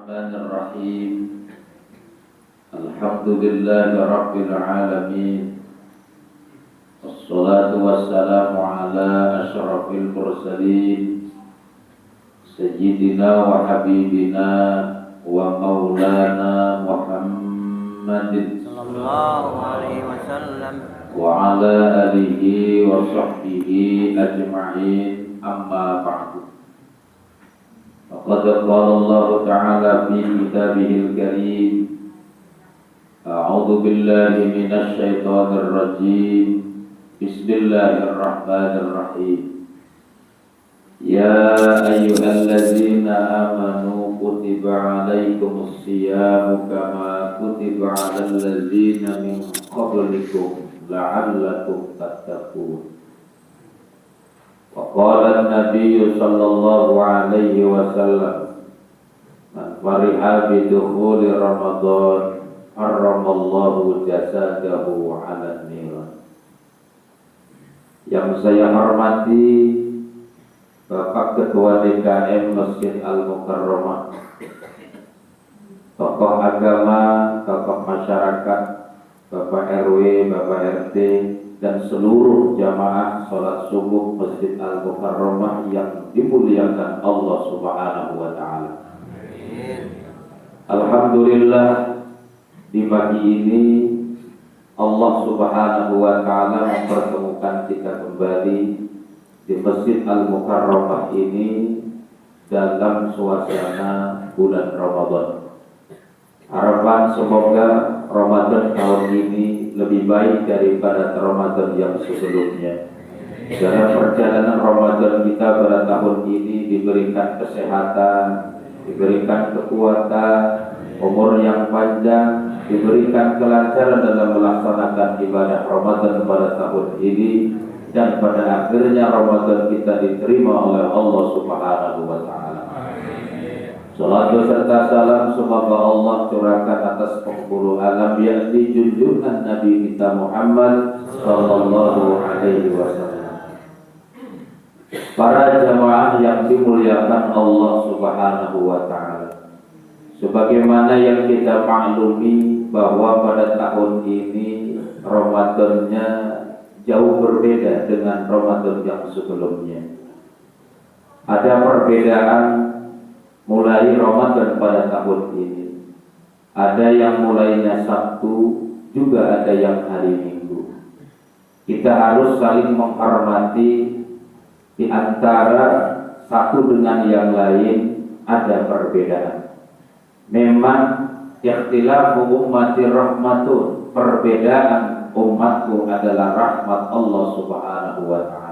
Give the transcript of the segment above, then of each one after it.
Bismillahirrahmanirrahim. Alhamdulillahi rabbil alamin. Wassalatu wassalamu ala asyrafil mursalin sayyidina wa habibina wa maulana Muhammadin sallallahu alaihi wasallam wa ala alihi wa sahbihi ajma'in, amma ba'du. Faqad qala Allah ta'ala fi kitabihil karim, a'udzu billahi minasy syaithanir rajim. Bismillahirrahmanirrahim. Ya ayyuhalladzina amanu kutiba alaikumus siyamu kama kutiba alal ladzina min qablikum la'allakum tattaqun. Wa qala an-nabiy sallallahu alaihi wasallam, man fariha bi dukhuli ramadan harramallahu jasadahu 'alan nar. Yang saya hormati Bapak Ketua DKM Masjid Al-Mukarramah, tokoh agama, tokoh masyarakat, Bapak RW, Bapak RT, dan seluruh jamaah sholat subuh Masjid Al-Mukarramah yang dimuliakan Allah Subhanahu wa Ta'ala. Alhamdulillah, di pagi ini Allah Subhanahu wa Ta'ala mempertemukan kita kembali di Masjid Al-Mukarramah ini dalam suasana bulan Ramadan. Harapan semoga Ramadan tahun ini lebih baik daripada Ramadan yang sebelumnya. Dalam perjalanan Ramadan kita pada tahun ini diberikan kesehatan, diberikan kekuatan, umur yang panjang, diberikan kelancaran dalam melaksanakan ibadah Ramadan pada tahun ini, dan pada akhirnya Ramadan kita diterima oleh Allah Subhanahu wa Ta'ala. Salatu serta salam semoga Allah curahkan atas penghulu alam, yakni junjungan Nabi kita Muhammad sallallahu alaihi wasallam. Para jamaah yang dimuliakan Allah Subhanahu wa Ta'ala, sebagaimana yang kita maklumi bahwa pada tahun ini Ramadannya jauh berbeda dengan Ramadan yang sebelumnya. Ada perbedaan mulai Ramadan pada tahun ini. Ada yang mulainya Sabtu, juga ada yang hari Minggu. Kita harus saling menghormati. Di antara satu dengan yang lain ada perbedaan. Memang ikhtilafu ummati rahmatun, perbedaan umatku adalah rahmat Allah Subhanahu wa Ta'ala.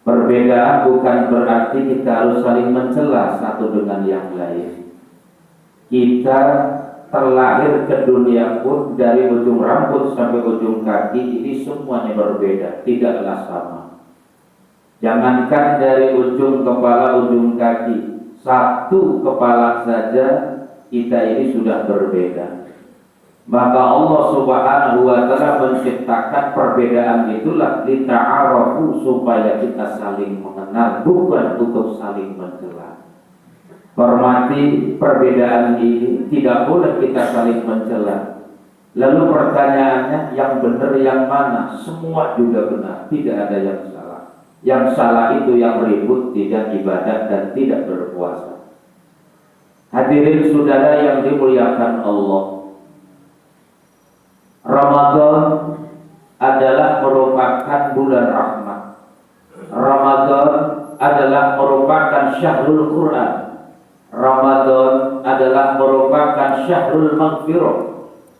Perbedaan bukan berarti kita harus saling mencela satu dengan yang lain. Kita terlahir ke dunia pun dari ujung rambut sampai ujung kaki ini semuanya berbeda, tidaklah sama. Jangankan dari ujung kepala ujung kaki, satu kepala saja kita ini sudah berbeda. Maka Allah Subhanahu wa Ta'ala menciptakan perbedaan itulah lita'arafu, supaya kita saling mengenal, bukan untuk saling mencela. Hormati perbedaan ini, tidak boleh kita saling mencela. Lalu pertanyaannya, yang benar yang mana? Semua juga benar, tidak ada yang salah. Yang salah itu yang ribut, tidak ibadah dan tidak berpuasa. Hadirin saudara yang dimuliakan Allah, Ramadan adalah merupakan bulan rahmat. Ramadan adalah merupakan syahrul Quran. Ramadan adalah merupakan syahrul maghfirah.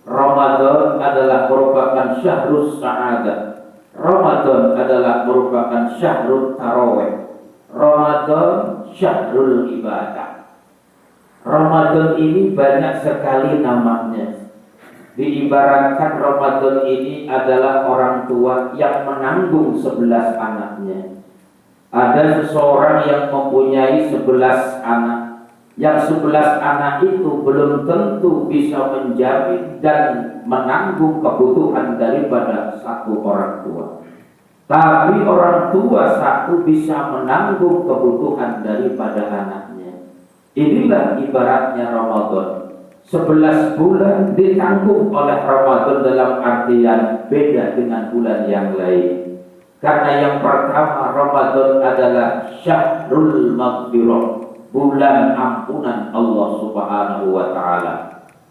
Ramadan adalah merupakan syahrul sa'adah. Ramadan adalah merupakan syahrul tarawih. Ramadan syahrul ibadah. Ramadan ini banyak sekali namanya. Diibaratkan Ramadan ini adalah orang tua yang menanggung 11 anaknya. Ada seseorang yang mempunyai 11 anak. Yang 11 anak itu belum tentu bisa menjamin dan menanggung kebutuhan daripada satu orang tua. Tapi orang tua satu bisa menanggung kebutuhan daripada anaknya. Inilah ibaratnya Ramadan. 11 bulan ditanggung oleh Ramadan dalam artian beda dengan bulan yang lain. Karena yang pertama, Ramadan adalah syahrul maghfirah, bulan ampunan Allah Subhanahu wa taala.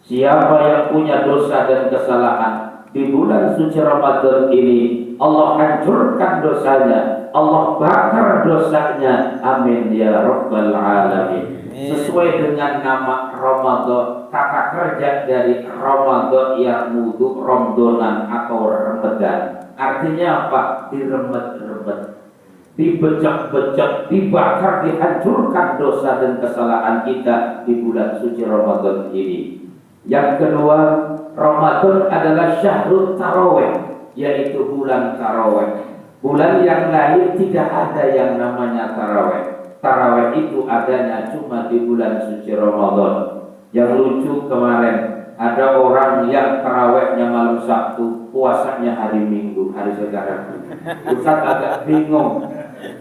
Siapa yang punya dosa dan kesalahan di bulan suci Ramadan ini, Allah hancurkan dosanya, Allah bakar dosanya. Amin ya rabbal alamin. Sesuai dengan nama Ramadan, kata kerja dari Ramadan yang mudu romdonan atau remedan. Artinya apa? Diremet-remet, dibejak-bejak, dibakar, dihancurkan dosa dan kesalahan kita di bulan suci Ramadan ini. Yang kedua, Ramadan adalah syahrul tarawih, yaitu bulan tarawih. Bulan yang lain tidak ada yang namanya tarawih. Tarawih itu adanya cuma di bulan suci Ramadan. Yang lucu kemarin, ada orang yang tarawihnya malam Sabtu, puasanya hari Minggu, hari sekarang. Ustaz agak bingung,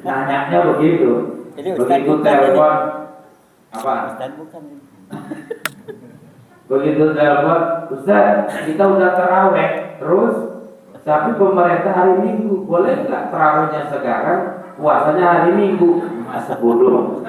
nanyanya begitu. Begitu telepon, apa? Ustaz bukan. Begitu telepon, Ustaz kita udah tarawih, terus tapi pemerintah hari Minggu, boleh nggak tarawihnya sekarang, puasanya hari Minggu? Masa bodoh.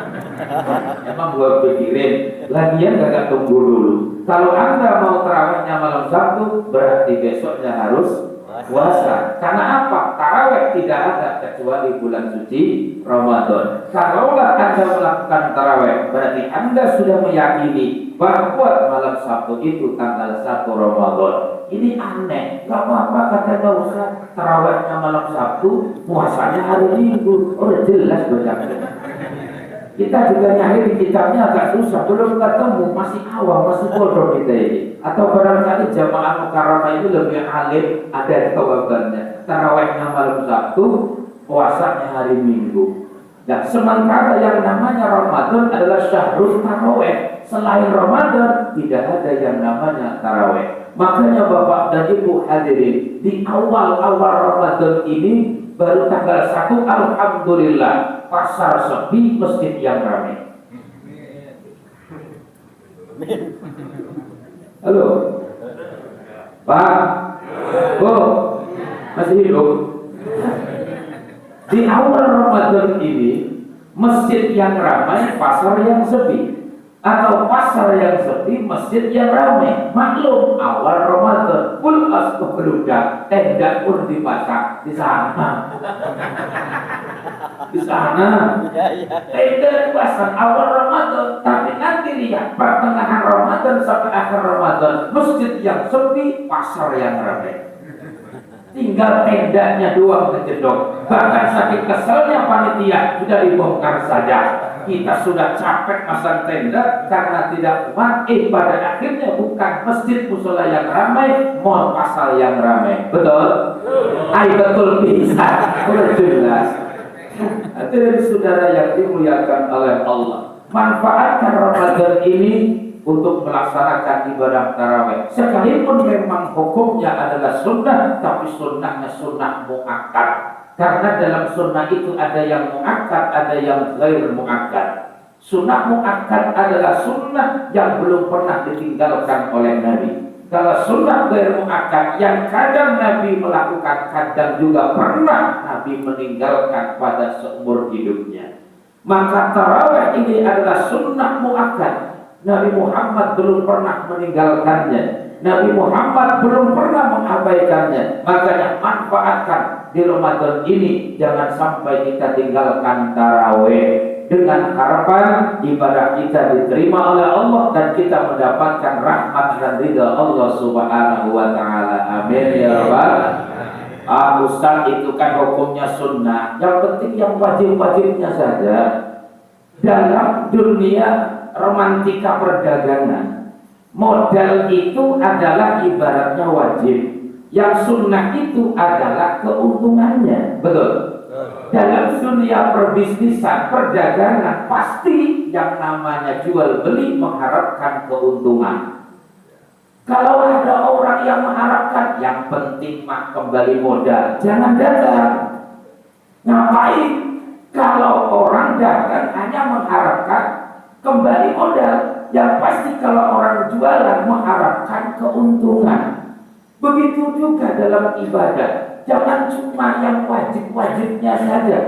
Emang gua pikirin, lagian gak tunggu dulu. Kalau Anda mau tarawihnya malam Sabtu, berarti besoknya harus puasa. Karena apa? Tarawih tidak ada kecuali bulan suci Ramadan. Kalaulah Anda melakukan tarawih, berarti Anda sudah meyakini bahwa malam Sabtu itu tanggal 1 Ramadan. Ini aneh, gak apa-apa katanya Ustaz, tarawihnya malam Sabtu, puasanya hari Minggu. Oh jelas bacanya. Kita juga nyari di kitabnya agak susah, belum ketemu, masih awam, masih bodoh kita ini. Atau barangkali jamaah Mukarramah itu lebih alim, ada jawabannya. Tarawihnya malam Sabtu, puasanya hari Minggu. Nah, sementara yang namanya Ramadan adalah syahrul tarawih. Selain Ramadan tidak ada yang namanya tarawih. Makanya Bapak dan Ibu hadirin, di awal-awal Ramadan ini baru tanggal 1, alhamdulillah, pasar sepi, masjid yang ramai. Halo Pak, Bu, masih hidup? Di awal Ramadan ini, masjid yang ramai, pasar yang sepi. Atau pasar yang sepi, masjid yang ramai. Maklum, awal Ramadan, full asbabluda, tenda pun dipasang di sana. Di sana, tenda dipasang awal Ramadan. Tapi nanti lihat pertengahan Ramadan sampai akhir Ramadan, masjid yang sepi, pasar yang ramai. Tinggal tendanya doang kejedok. Bahkan saking keselnya panitia, sudah dibongkar saja. Kita sudah capek masang tenda karena tidak kuat. Pada akhirnya bukan masjid musola yang ramai, mall pasar yang ramai. Betul? Ayo betul bisa. Jelas. Hadirin saudara yang dimuliakan oleh Allah, manfaatkan Ramadan ini untuk melaksanakan ibadah tarawih. Sekalipun memang hukumnya adalah sunnah, tapi sunnahnya sunnah muakkad. Karena dalam sunnah itu ada yang muakkad, ada yang ghair muakkad. Sunnah muakkad adalah sunnah yang belum pernah ditinggalkan oleh Nabi. Kalau sunnah ghair muakkad yang kadang Nabi melakukan, kadang juga pernah Nabi meninggalkan pada seumur hidupnya. Maka tarawih ini adalah sunnah muakkad. Nabi Muhammad belum pernah meninggalkannya. Nabi Muhammad belum pernah mengabaikannya. Makanya manfaatkan di Ramadan ini, jangan sampai kita tinggalkan tarawih. Dengan harapan ibadah kita diterima oleh Allah dan kita mendapatkan rahmat dan ridha Allah Subhanahu wa taala. Amin ya rabbal. Ustaz, itu kan hukumnya sunnah. Yang penting yang wajib-wajibnya saja. Dalam dunia romantika perdagangan, modal itu adalah ibaratnya wajib. Yang sunnah itu adalah keuntungannya. Betul? Dalam dunia perbisnisan, perdagangan, pasti yang namanya jual beli mengharapkan keuntungan. Kalau ada orang yang mengharapkan yang penting mah kembali modal, jangan dagang. Ngapain? Kalau orang dagang hanya mengharapkan kembali modal, keuntungan. Begitu juga dalam ibadah. Jangan cuma yang wajib-wajibnya saja,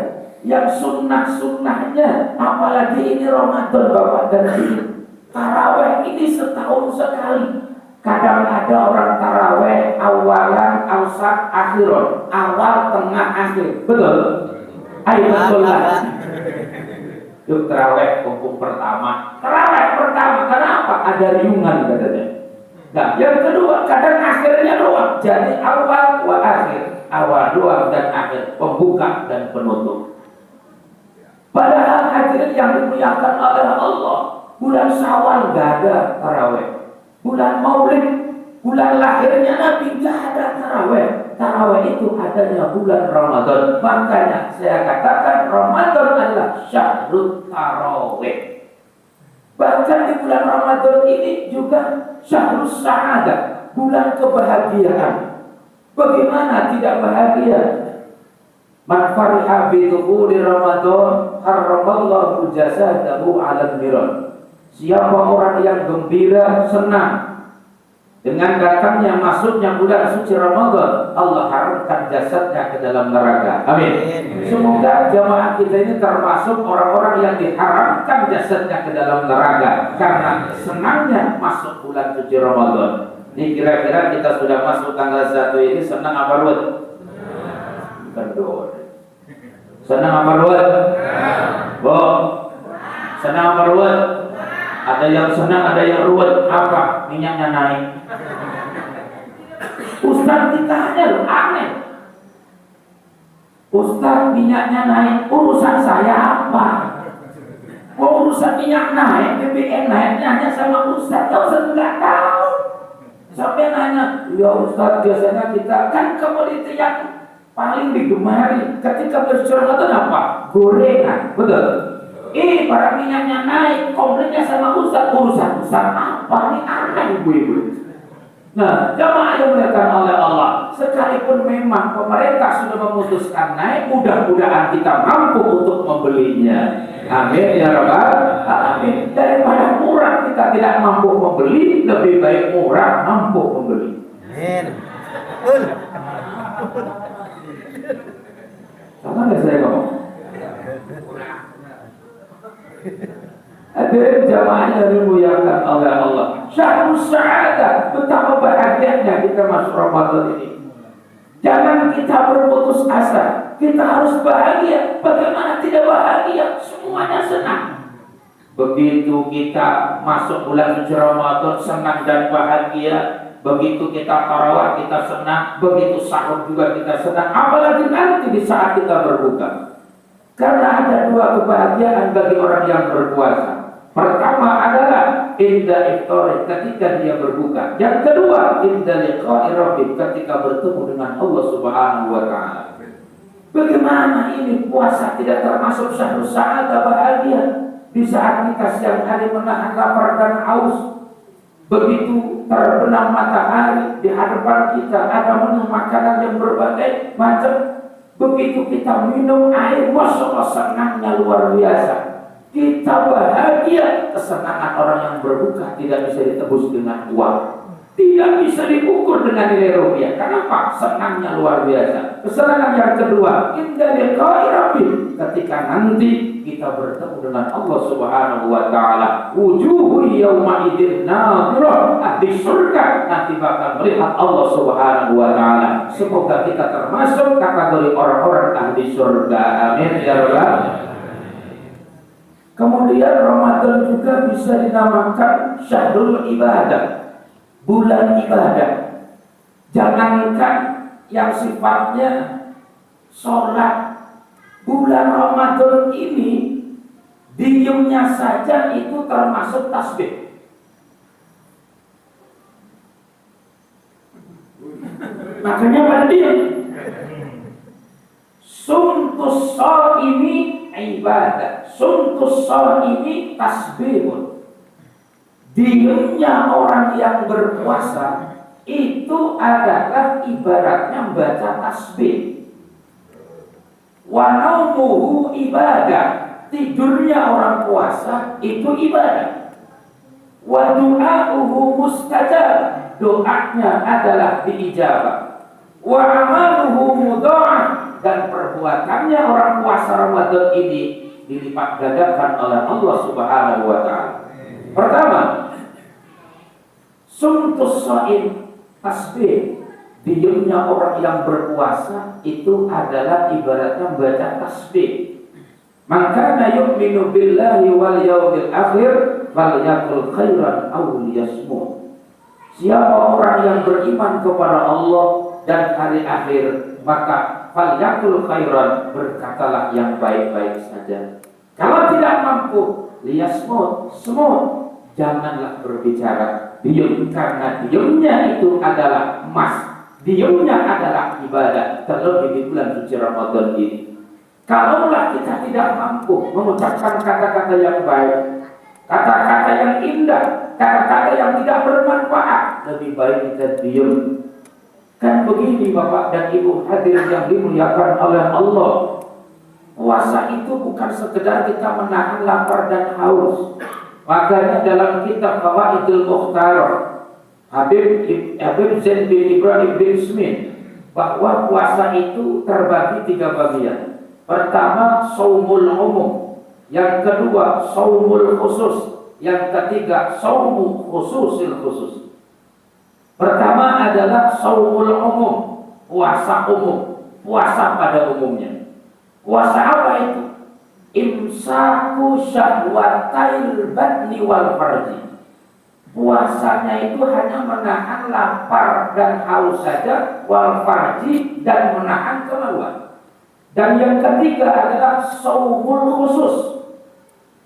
yang sunnah-sunnahnya. Apalagi ini Ramadan Bapak dan Ibu. Taraweh ini setahun sekali. Kadang ada orang taraweh awalan, awsat, akhiron. Awal, tengah, akhir. Betul? Ayo betul lah. Yuk taraweh kumpul pertama. Taraweh pertama, kenapa? Ada riungan katanya. Nah, yang kedua, kadang akhirnya doang. Jadi awal wa akhir. Awal doang dan akhir. Pembuka dan penutup. Padahal hadirin yang dimuliakan oleh Allah, bulan Syawal gak ada taraweh. Bulan Maulid, bulan lahirnya Nabi gak ada taraweh. Taraweh itu adanya bulan Ramadan. Makanya saya katakan Ramadan adalah syahrul taraweh. Bahkan di bulan Ramadan ini juga syahrul sa'adah, bulan kebahagiaan. Bagaimana tidak bahagia? Man fariha bi dukhuli Ramadan harramallahu jasadahu 'alal niran. Siapa orang yang gembira, senang dengan datangnya masuknya bulan suci Ramadan, Allah haramkan jasadnya ke dalam neraka. Amin. Semoga jamaah kita ini termasuk orang-orang yang diharamkan jasadnya ke dalam neraka karena senangnya masuk bulan suci Ramadan. Ini kira-kira kita sudah masuk tanggal 1 ini senang apa ruwet? Kendor. Senang apa ruwet? Senang apa ruwet? Ada yang senang, ada yang ruwet. Apa? Minyaknya naik. Ustaz ditanya loh, aneh. Ustaz minyaknya naik, urusan saya apa? Urusan minyak naik, BBM naiknya hanya sama Ustaz. Ustaz nggak tahu. Sampai nanya, ya Ustaz biasanya kita kan komoditi yang paling digemari ketika bersuara itu apa? Gorengan, betul? Para minyaknya naik, komplainnya sama Ustaz, urusan apa nih aneh ibu-ibu. Nah, jamaah yang dimuliakan oleh Allah, sekalipun memang pemerintah sudah memutuskan naik, mudah-mudahan kita mampu untuk membelinya. Amin ya rabbal alamin. Daripada murah kita tidak mampu membeli, lebih baik murah mampu membeli. Amin. Sama nggak saya ngomong? Hadirin jamaah yang dimuliakan oleh Allah, syahrul sa'adah, betapa bahagianya kita masuk Ramadan ini. Jangan kita berputus asa, kita harus bahagia. Bagaimana tidak bahagia? Semuanya senang. Begitu kita masuk bulan suci Ramadan senang dan bahagia. Begitu kita tarawih kita senang, begitu sahur juga kita senang. Apalagi nanti di saat kita berbuka. Karena ada dua kebahagiaan bagi orang yang berpuasa. Pertama adalah inda iftar, ketika dia berbuka. Yang kedua inda liqa'i rabbih, ketika bertemu dengan Allah Subhanahu wa taala. Bagaimana ini puasa tidak termasuk syahrul sa'adah bahagia di saat kita siang hari menahan lapar dan haus. Begitu terbenam matahari di hadapan kita ada menu makanan yang berbagai macam. Begitu kita minum air, masya Allah senangnya luar biasa. Kita bahagia. Kesenangan orang yang berbuka tidak bisa ditebus dengan uang, tidak bisa diukur dengan nilai rupiah. Kenapa? Senangnya luar biasa. Kesenangan yang kedua, inda liqa'i rabbih, ketika nanti kita bertemu dengan Allah Subhanahu wa taala. Wujuhu yawma idzin nadhirah, ahli surga nanti bakal melihat Allah Subhanahu wa taala. Semoga kita termasuk kategori orang-orang ahli surga. Amin ya rabbal. Kemudian Ramadan juga bisa dinamakan syahrul ibadah, bulan ibadah. Jangankan yang sifatnya sholat, bulan Ramadan ini diamnya saja itu termasuk tasbih. Makanya pada diam. Suntus shaimi ibadah, suntus shaimi tasbihun. Diamnya orang yang berpuasa itu adalah ibaratnya membaca tasbih. Wa naumuhu ibadah, tidurnya orang puasa itu ibadah. wa du'a'uhu mustajab, doanya adalah diijabah, wa amaluhu mudha'af, dan perbuatannya orang puasa Ramadan ini dilipat gandakan oleh Allah Subhanahu wa taala. Pertama, sumtus shaim, tasbih. Diamnya orang yang berpuasa itu adalah ibaratnya baca tasbih. Maka yu'minu billahi wal yawmil akhir falyakul khairan aw liyasmut. Siapa orang yang beriman kepada Allah dan hari akhir, maka falyakul khairan, berkatalah yang baik-baik saja. Kalau tidak mampu, liyasmut, semut, janganlah berbicara. Diam, karena diamnya itu adalah emas. Diamnya adalah ibadah, terlebih di bulan suci Ramadan ini. Kalaulah kita tidak mampu mengucapkan kata-kata yang baik, kata-kata yang indah, kata-kata yang tidak bermanfaat, lebih baik kita diam. Kan begini Bapak dan Ibu hadirin yang dimuliakan oleh Allah, puasa itu bukan sekedar kita menahan lapar dan haus. Makanya dalam kitab Fawaidul Mukhtar, Habib Zain bin Ibrahim bin Smith, bahwa puasa itu terbagi 3 bagian. Pertama, saumul umum. Yang kedua, saumul khusus. Yang ketiga, saumu khususil khusus. Pertama adalah saumul umum, puasa umum, puasa pada umumnya. Puasa apa itu? Imsaku syahwatail batni wal farji. Puasanya itu hanya menahan lapar dan haus saja, wal farji, dan menahan kemaluan. Dan yang ketiga adalah saumul khusus.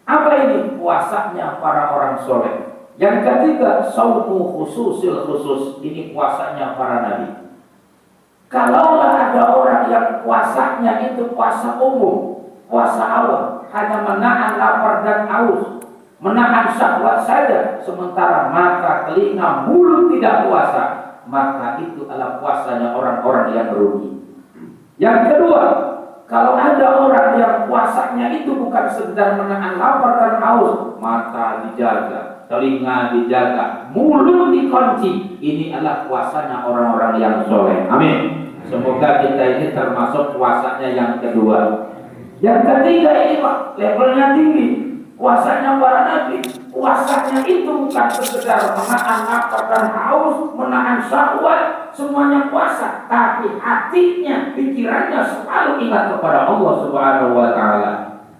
Apa ini? Puasanya para orang soleh. Yang ketiga, saumu khususil khusus. Ini puasanya para nabi. Kalaulah ada orang yang puasanya itu puasa umum, puasa awal, hanya menahan lapar dan haus, menahan syahwat saja, sementara mata, telinga, mulut tidak puasa, maka itu adalah puasanya orang-orang yang rugi. Yang kedua, kalau ada orang yang puasanya itu bukan sekedar menahan lapar dan haus, mata dijaga, telinga dijaga, mulut dikunci, ini adalah puasanya orang-orang yang soleh. Amin. Semoga kita ini termasuk puasanya yang kedua. Yang ketiga ini Pak, levelnya tinggi. Puasanya para nabi, puasanya itu bukan sekedar menahan lapar dan haus, menahan syahwat, semuanya puasa, tapi hatinya, pikirannya selalu ingat kepada Allah Subhanahu wa taala.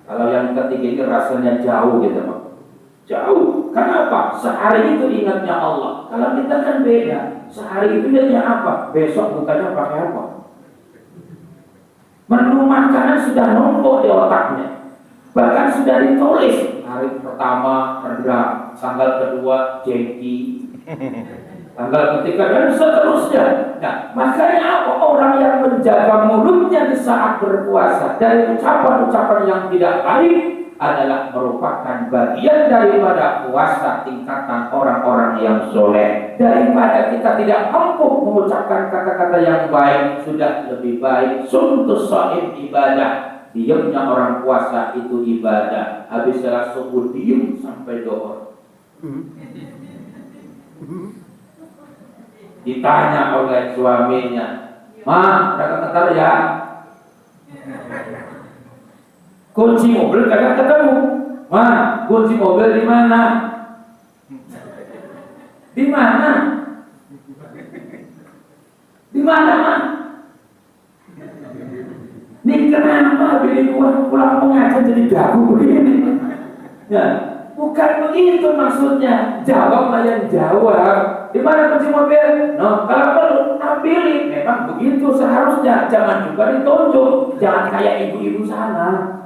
Kalau yang ketiga ini rasanya jauh gitu Pak. Jauh. Kenapa? Sehari itu ingatnya Allah. Kalau kita kan beda. Sehari itu ingatnya apa? Besok bukannya pakai apa? Menu makanan sudah numpuk di otaknya. Bahkan sudah ditulis hari pertama rendang, tanggal kedua jengki, tanggal ketiga dan seterusnya. Nah, makanya apa? Orang yang menjaga mulutnya di saat berpuasa dari ucapan-ucapan yang tidak baik adalah merupakan bagian daripada puasa tingkatan orang-orang yang soleh. Daripada kita tidak mampu mengucapkan kata-kata yang baik, sudah lebih baik suntus shaim ibadah. Diamnya orang puasa itu ibadah. Habis salat subuh diam sampai zuhur. Ditanya oleh suaminya, "Ma, kagak ketar ya? Kunci mobil kagak ketemu. Ma, kunci mobil di mana? Di mana? Di mana, Ma? Ini kenapa bini gua pulang mengajar jadi jago begini?" Ya, bukan begitu maksudnya. Jawablah yang jawab. Di mana kunci mobil? No, kalau perlu ambilin. Memang begitu seharusnya. Jangan juga ditunjuk. Jangan kayak ibu-ibu sana.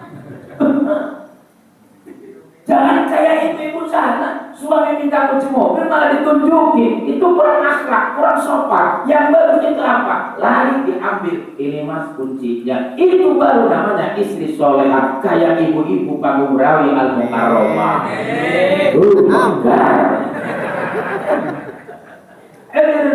Jangan kayak ibu-ibu sana, suami minta kunci mobil malah ditunjukin. Itu kurang akhlak, kurang sopan. Yang bagus itu apa? Lari diambil. Ini Mas kuncinya. Itu baru namanya istri solehah, kayak ibu-ibu Kampung Rawi Al-Mukarramah.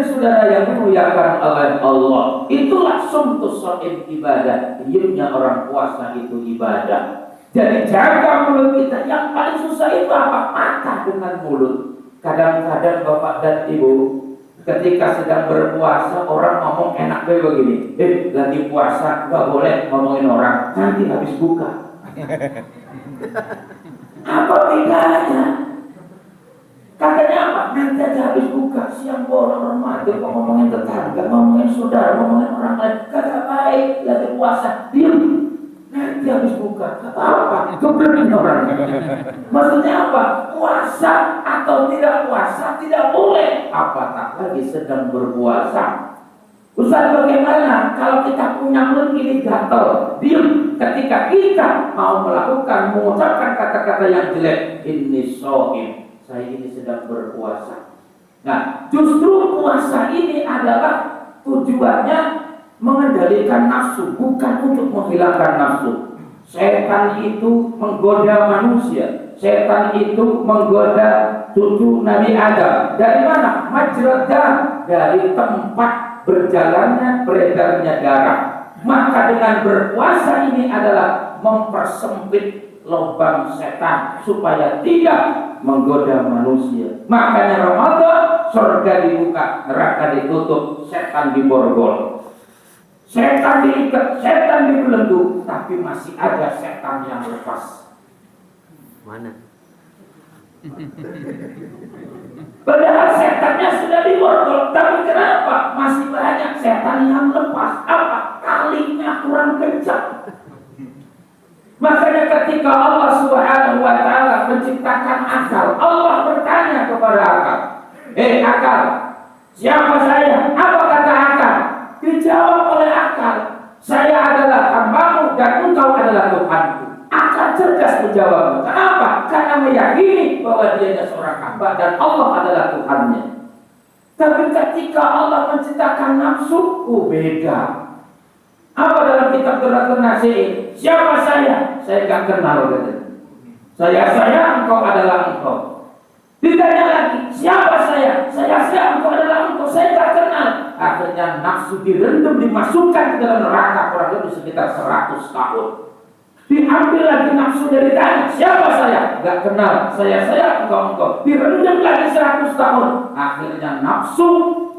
Saudara yang dimuliakan oleh Allah, itulah sumtus shaim ibadah. Diamnya orang puasa itu ibadah. Jadi jaga mulut kita. Yang paling susah itu apa? Mata dengan mulut. Kadang-kadang Bapak dan Ibu ketika sedang berpuasa orang ngomong enak begini, lagi puasa nggak boleh ngomongin orang, nanti habis buka. Apa bedanya? Katanya apa? Nanti aja habis buka, siang bolong remaja kok ngomongin tetangga, ngomongin saudara, ngomongin orang lain, kagak baik, lagi puasa, diam. Nanti habis buka, kata apa? Keberanian orang. Maksudnya apa? Puasa atau tidak puasa tidak boleh. Apa tak lagi sedang berpuasa? Ustaz, bagaimana kalau kita punya mulut ini gatal? Diam ketika kita mau melakukan, mengucapkan kata-kata yang jelek. Ini shaim, saya ini sedang berpuasa. Nah, justru puasa ini adalah tujuannya mengendalikan nafsu, bukan untuk menghilangkan nafsu. Setan itu menggoda manusia. Setan itu menggoda cucu Nabi Adam. Dari mana? Majradah, dari tempat berjalannya, beredarnya darah. Maka dengan berpuasa ini adalah mempersempit lubang setan supaya tidak menggoda manusia. Makanya Ramadan, surga dibuka, neraka ditutup, setan diborgol. Setan diikat, setan dibelenggu, tapi masih ada setan yang lepas. Mana? Padahal setannya sudah diborgol, tapi kenapa masih banyak setan yang lepas? Apa? Talinya kurang kencang. Makanya ketika Allah Subhanahu wa Ta'ala menciptakan akal, Allah bertanya kepada akal, akal, siapa saya? Apa kata akal? Dijawab oleh akal, saya adalah hambamu dan engkau adalah Tuhanku. Akal cerdas menjawabnya. Kenapa? Karena meyakini bahwa dia adalah seorang hamba dan Allah adalah Tuhannya. Tapi ketika Allah menciptakan nafsu, beda. Apa dalam kitab Quratul Nasihin? Siapa saya? Saya gak kenal. Saya, engkau adalah engkau. Ditanya lagi, siapa saya? Saya, engkau adalah engkau. Saya tak kenal. Akhirnya nafsu direndam, dimasukkan ke dalam neraka kurang lebih sekitar 100 tahun. Diambil lagi nafsu dari tanah. Siapa saya? Gak kenal. Saya, engkau. Direndam lagi 100 tahun. Akhirnya nafsu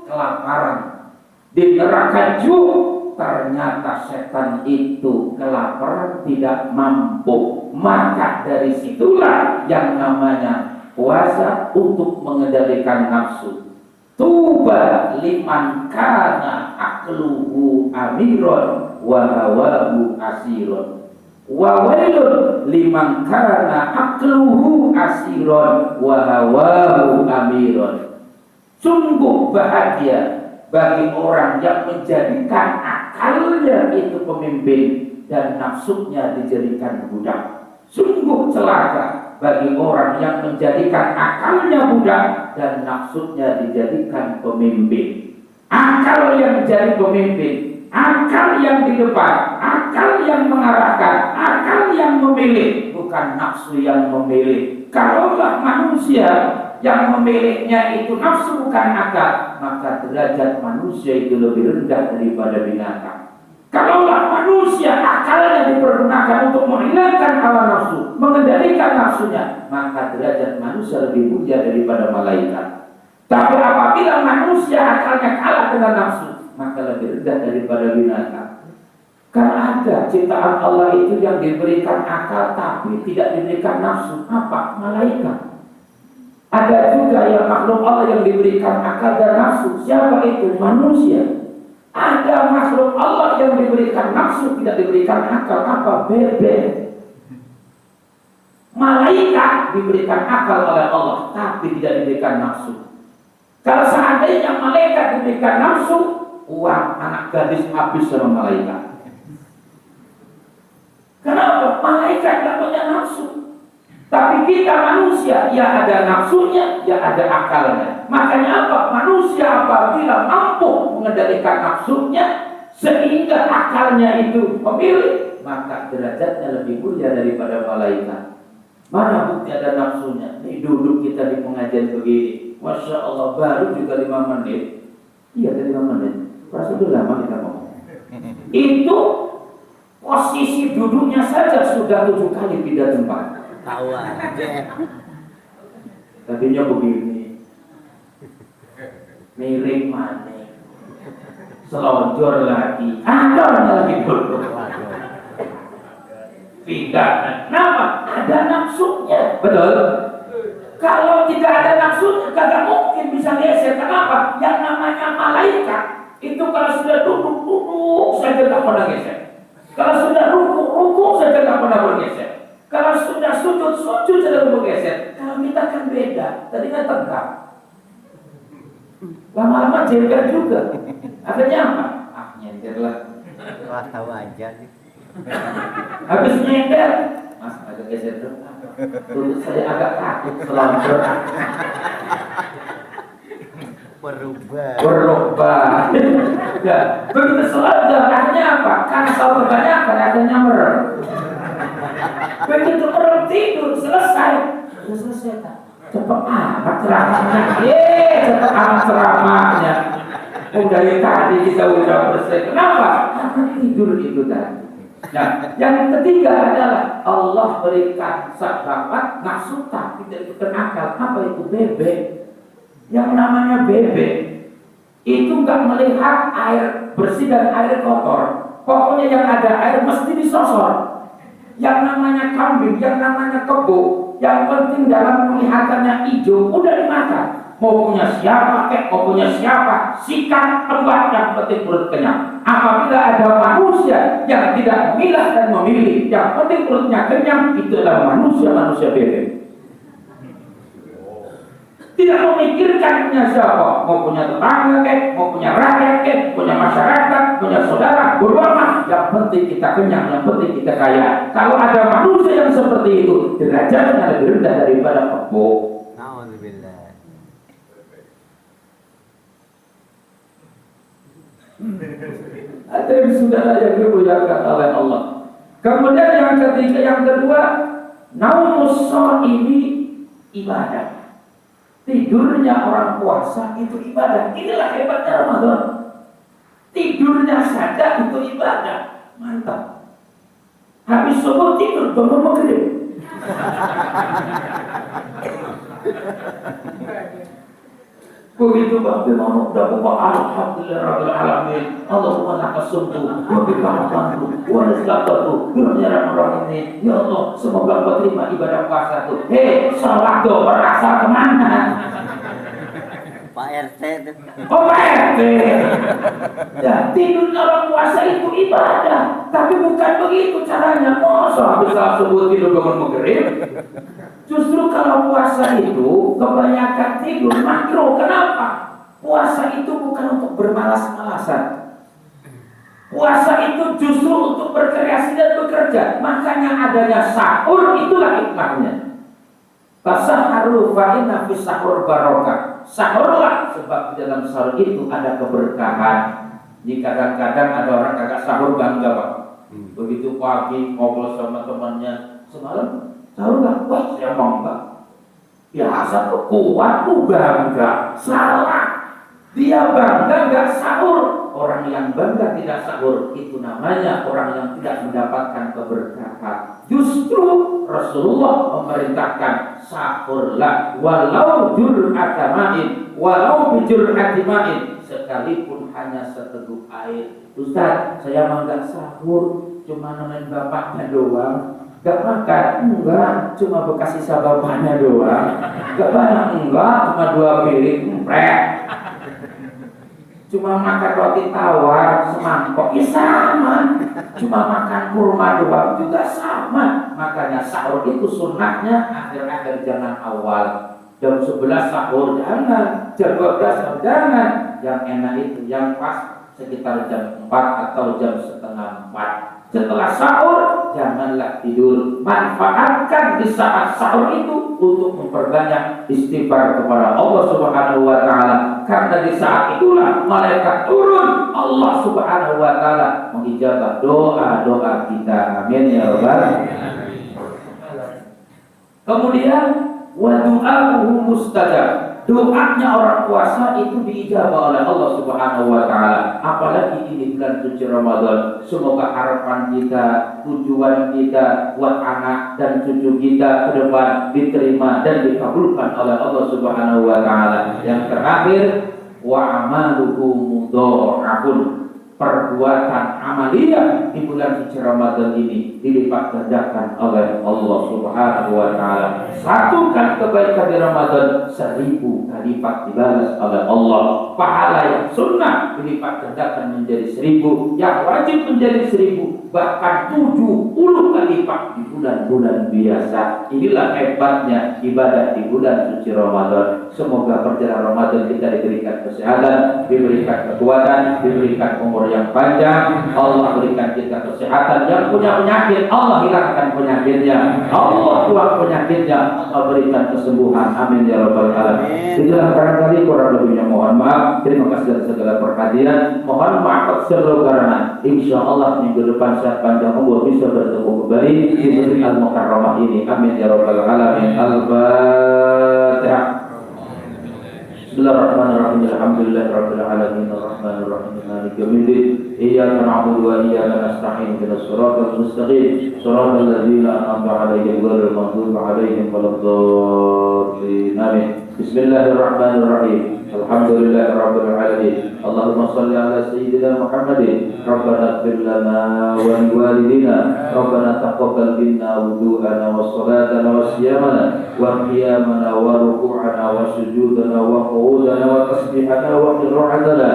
kelaparan. Di neraka juga ternyata setan itu kelaparan, tidak mampu. Maka dari situlah yang namanya puasa untuk mengendalikan nafsu. Tuba liman kana aqluhu amiron wa hawahu asiron. Wa wailun liman kana aqluhu asiron wa hawahu amiron. Sungguh bahagia bagi orang yang menjadikan akalnya itu pemimpin dan nafsunya dijadikan budak. Sungguh celaka bagi orang yang menjadikan akalnya budak dan nafsunya dijadikan pemimpin. Akal yang menjadi pemimpin, akal yang di depan, akal yang mengarahkan, akal yang memilih, bukan nafsu yang memilih. Kalaulah manusia yang memilihnya itu nafsu bukan akal, maka derajat manusia itu lebih rendah daripada binatang. Kalaulah manusia akalnya dipergunakan untuk menghilangkan hawa nafsu, mengendalikan nafsunya, maka derajat manusia lebih mulia daripada malaikat. Tapi apabila manusia akalnya kalah dengan nafsu, maka lebih rendah daripada binatang. Karena ada ciptaan Allah itu yang diberikan akal tapi tidak diberikan nafsu. Apa? Malaikat. Ada juga yang makhluk Allah yang diberikan akal dan nafsu. Siapa itu? Manusia. Ada makhluk Allah yang diberikan nafsu, tidak diberikan akal. Apa? Bebek. Malaikat diberikan akal oleh Allah, tapi tidak diberikan nafsu. Kalau seandainya malaikat diberikan nafsu, uang anak gadis habis sama malaikat. Kenapa? Malaikat tidak punya nafsu. Tapi kita manusia, ya ada nafsunya, ya ada akalnya. Makanya apa? Manusia apabila mampu mengendalikan nafsunya, sehingga akalnya itu memilih, maka derajatnya lebih mulia daripada malaikat. Mana bukti ada nafsunya? Ini duduk kita di pengajian begini, Masya Allah baru juga 5 menit. Iya, dari 5 menit. Rasa udah lama kita ngomong. Itu posisi duduknya saja sudah 7 kali pindah tempat. Tahu aja. Tadinya begini, miring mana, selonjor lagi, ada orangnya lagi bodoh. Tidak, kenapa? Ada nafsunya, betul. Kalau tidak ada nafsunya, kagak mungkin bisa geser. Kenapa? Yang namanya malaikat itu kalau sudah duduk saja tak pernah geser. Kalau sudah rukuk saja tak pernah bergeser. Kalau sudah sujud saja bergeser. Kalau kita kan beda, tadinya tegak. Lama-lama jengkel juga. Akhirnya apa? Nyender lah. Wah, tahu aja nih. Habis nyender, Mas agak geser dulu. Dulu saya agak takut selonjor. Berubah. Ya, begitu selonjor akhirnya apa? Karena selalu kebanyakan akhirnya merem. Begitu merem tidur selesai. Sudah selesai tak? Cepat amat ceramahnya. Cepat amat ceramahnya. Dari tadi kita udah selesai. Kenapa? Karena tidur itu tadi. Nah, yang ketiga adalah Allah berikan sahabat nafsu tak tidak ikutan akal. Apa itu? Bebek. Yang namanya bebek itu nggak melihat air bersih dan air kotor. Pokoknya yang ada air mesti disosor. Yang namanya kambing, yang namanya kebo, yang penting dalam kelihatannya hijau udah dimakan. Mau punya siapa kek, mau punya siapa, sikat tempat yang penting perut kenyang. Apabila ada manusia yang tidak memilah dan memilih, yang penting perutnya kenyang, itu adalah manusia bebek. Tidak memikirkan punya siapa, mau punya tetangga kek, mau punya rakyat kek, punya masyarakat, punya saudara, berwarna. Yang penting kita kenyang, yang penting kita kaya. Kalau ada manusia yang seperti itu, derajatnya lebih rendah daripada kebo. Alhamdulillah. Hadirin saudara yang dimuliakan oleh Allah. Kemudian yang ketiga, yang kedua, naumus shaimi ibadah. Tidurnya orang puasa itu ibadah. Inilah hebatnya Ramadan. Tidurnya saja itu ibadah. Mantap. Habis subuh tidur, bangun maghrib. Begitu Bapak mau udah buka alhamdulillah rabbil alamin. Allahumma lakas sumtu wa bika amantu wa rizqatu. Dunia orang ini, ya Allah, semoga Engkau terima ibadah puasa itu. Salat do berasal kemana? Pak RT itu. Oh Pak RT. Ya, tidur orang puasa itu ibadah, tapi bukan begitu caranya. Masa habis salat subuh tidur bangun maghrib? Justru kalau puasa itu kebanyakan tidur makruh. Kenapa? Puasa itu bukan untuk bermalas-malasan. Puasa itu justru untuk berkreasi dan bekerja. Makanya adanya sahur, itulah hikmahnya. Tasaharu fa inna fis sahur barokah. Sahurlah sebab di dalam sahur itu ada keberkahan. Jika kadang-kadang ada orang kagak sahur bangga, Pak. Begitu pagi ngobrol sama temannya, semalam sahur nggak? Wah, saya mau nggak? Biasa tuh kuat tuh bangga. Salah. Dia bangga nggak sahur. Orang yang bangga tidak sahur itu namanya orang yang tidak mendapatkan keberkahan. Justru Rasulullah memerintahkan sahurlah walau jur'ata ma'in, walau bijur'ati ma'in, sekalipun hanya seteguk air. Ustaz, saya mau nggak sahur, cuma nemenin bapaknya doang. Gak makan? Enggak, cuma bekas sisa bapaknya doang. Gak banyak? Enggak, cuma 2 piring. Cuma makan roti tawar semangkok, ya sama. Cuma makan kurma doang juga sama. Makanya sahur itu sunnahnya akhir-akhir jangan awal. Jam 11 sahur jangan, jam 12 jangan. Yang enak itu yang pas sekitar jam 4 atau jam setengah 4. Setelah sahur janganlah tidur. Manfaatkan di saat sahur itu untuk memperbanyak istighfar kepada Allah Subhanahu wa taala. Karena di saat itulah malaikat turun, Allah Subhanahu wa taala mengijabah doa-doa kita. Amin ya rabbal alamin. Kemudian wa du'a'uhu mustajab. Doanya orang puasa itu diijabah oleh Allah Subhanahu wa taala. Apalagi ini bulan suci Ramadan. Semoga harapan kita, tujuan kita buat anak dan cucu kita ke depan diterima dan dikabulkan oleh Allah Subhanahu wa taala. Yang terakhir, wa amaluhu mudha'afun. Perbuatan amaliyah di bulan suci Ramadan ini dilipat gandakan oleh Allah Subhanahu wa taala. Satu kali kebaikan di Ramadan 1000 kali lipat dibalas oleh Allah. Pahala yang sunnah dilipat gandakan menjadi 1000, yang wajib menjadi 1000, bahkan 70 kali lipat di bulan-bulan biasa. Inilah hebatnya ibadah di bulan suci Ramadan. Semoga perjalanan Ramadan kita diberikan kesehatan, diberikan kekuatan, diberikan umur yang panjang. Allah berikan kita kesehatan. Yang punya penyakit, Allah hilangkan penyakitnya. Allah buang penyakitnya. Allah berikan kesembuhan. Amin ya rabbal alamin. Itulah barangkali kurang lebihnya mohon maaf. Terima kasih atas segala perhatian. Mohon maaf seluruh karena insya Allah minggu depan sehat panjang umur bisa bertemu kembali di Masjid Al-Mukarramah ini. Amin ya rabbal alamin. Al-Fatihah. Bismillahirrahmanirrahim. Alhamdulillahirabbil alamin arrahmanir rahim maliki yaumiddin. Iyyaka na'budu wa iyyaka nasta'in ihdinas siratal mustaqim siratal ladzina an'amta 'alaihim ghairil maghdubi 'alaihim waladdallin. Amin. Bismillahirrahmanirrahim. Alhamdulillahirabbil alamin. Allahumma shalli ala sayyidina Muhammadin. Rabbana ighfir lana wa liwalidina. Rabbana taqabbal minna wudu'ana wa salatana wa siyamana wa qiyamana wa ruku'ana wa sujudana wa qu'udana wa tasbihana wa qira'atana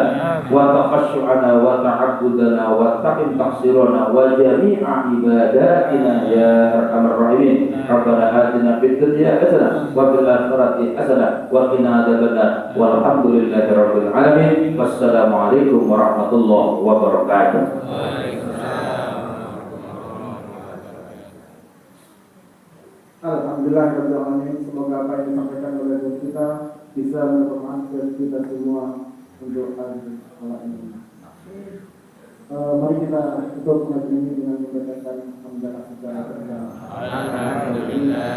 wa taqashshu'ana wa ta'abbudana wa taqim taqsirana wa jami'a ibadatina ya arhamar rahimin. Rabbana atina fid dunya hasanah wa fil akhirati hasanah wa qina adzabannar. Walhamdulillahi rabbil alamin. Wassalamualaikum warahmatullahi wabarakatuh. Alhamdulillah rabbil alamin. Semoga apa yang disampaikan oleh guru kita bisa bermanfaat kita semua untuk hari ini. Mari kita tutup ngaji ini dengan membacakan hamdalah secara bersama. Alhamdulillah.